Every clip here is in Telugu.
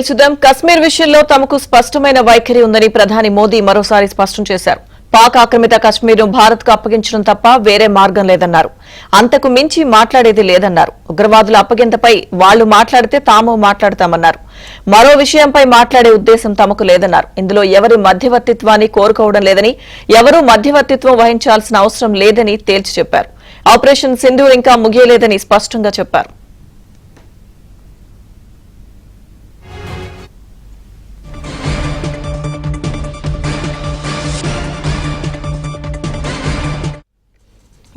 సుదం కశ్మీర్ విషయంలో తమకు స్పష్టమైన వైఖరి ఉందని ప్రధాని మోదీ మరోసారి స్పష్టం చేశారు. పాక్ ఆక్రమిత కశ్మీర్ను భారత్కు అప్పగించడం తప్ప వేరే మార్గం లేదన్నారు. అంతకు మించి మాట్లాడేది లేదన్నారు. ఉగ్రవాదుల అప్పగింతపై వాళ్లు మాట్లాడితే తాము మాట్లాడతామన్నారు. మరో విషయంపై మాట్లాడే ఉద్దేశం తమకు లేదన్నారు. ఇందులో ఎవరి మధ్యవర్తిత్వాన్ని కోరుకోవడం లేదని, ఎవరూ మధ్యవర్తిత్వం వహించాల్సిన అవసరం లేదని తేల్చి చెప్పారు. ఆపరేషన్ సింధూర్ ఇంకా ముగియలేదని స్పష్టంగా చెప్పారు.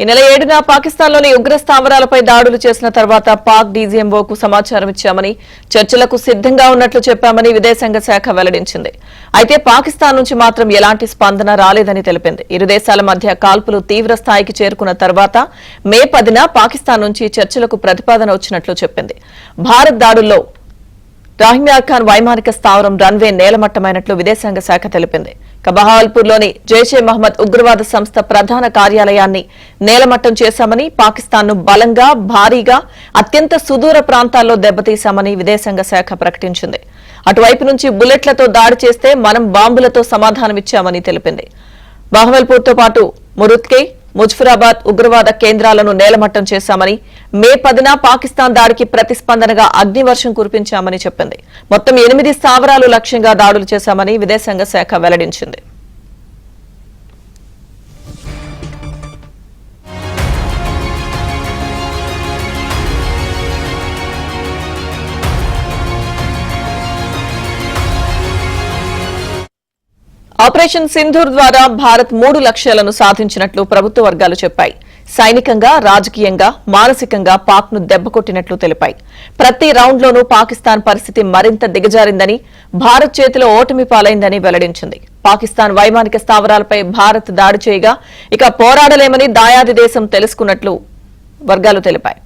ఈ నెల 7న పాకిస్తాన్లోని ఉగ్ర స్థావరాలపై దాడులు చేసిన తర్వాత పాక్ డీజీఎంఓకు సమాచారం ఇచ్చామని, చర్చలకు సిద్దంగా ఉన్నట్లు చెప్పామని విదేశాంగ శాఖ వెల్లడించింది. అయితే పాకిస్తాన్ నుంచి మాత్రం ఎలాంటి స్పందన రాలేదని తెలిపింది. ఇరు దేశాల మధ్య కాల్పులు తీవ్ర స్థాయికి చేరుకున్న తర్వాత మే 10న పాకిస్తాన్ నుంచి చర్చలకు ప్రతిపాదన వచ్చినట్లు చెప్పింది. భారత్ దాడుల్లో రాహిమ్యార్ ఖాన్ వైమానిక స్థావరం రన్వే నేలమట్టమైనట్లు విదేశాంగ శాఖ తెలిపింది. బహావల్పూర్లోని జైషే మహ్మద్ ఉగ్రవాద సంస్థ ప్రధాన కార్యాలయాన్ని నేలమట్టం చేశామని, పాకిస్తాన్ను బలంగా, భారీగా, అత్యంత సుదూర ప్రాంతాల్లో దెబ్బతీశామని విదేశాంగ శాఖ ప్రకటించింది. అటువైపు నుంచి బుల్లెట్లతో దాడి చేస్తే మనం బాంబులతో సమాధానమిచ్చామని తెలిపింది. బహవల్పూర్తో పాటు మురుత్కే, ముజఫరాబాద్ ఉగ్రవాద కేంద్రాలను నేలమట్టం చేశామని, మే 10న పాకిస్తాన్ దాడికి ప్రతిస్పందనగా అగ్నివర్షం కురిపించామని చెప్పింది. మొత్తం 8 స్థావరాలు లక్ష్యంగా దాడులు చేశామని విదేశాంగ శాఖ వెల్లడించింది. ఆపరేషన్ సింధూర్ ద్వారా భారత్ 3 లక్ష్యాలను సాధించినట్లు ప్రభుత్వ వర్గాలు చెప్పాయి. సైనికంగా, రాజకీయంగా, మానసికంగా పాక్ను దెబ్బకొట్టినట్లు తెలిపాయి. ప్రతి రౌండ్లోనూ పాకిస్తాన్ పరిస్థితి మరింత దిగజారిందని, భారత్ చేతిలో ఓటమి పాలైందని వెల్లడించింది. పాకిస్తాన్ వైమానిక స్థావరాలపై భారత్ దాడి చేయగా ఇక పోరాడలేమని దాయాది దేశం తెలుసుకున్నట్లు వర్గాలు తెలిపాయి.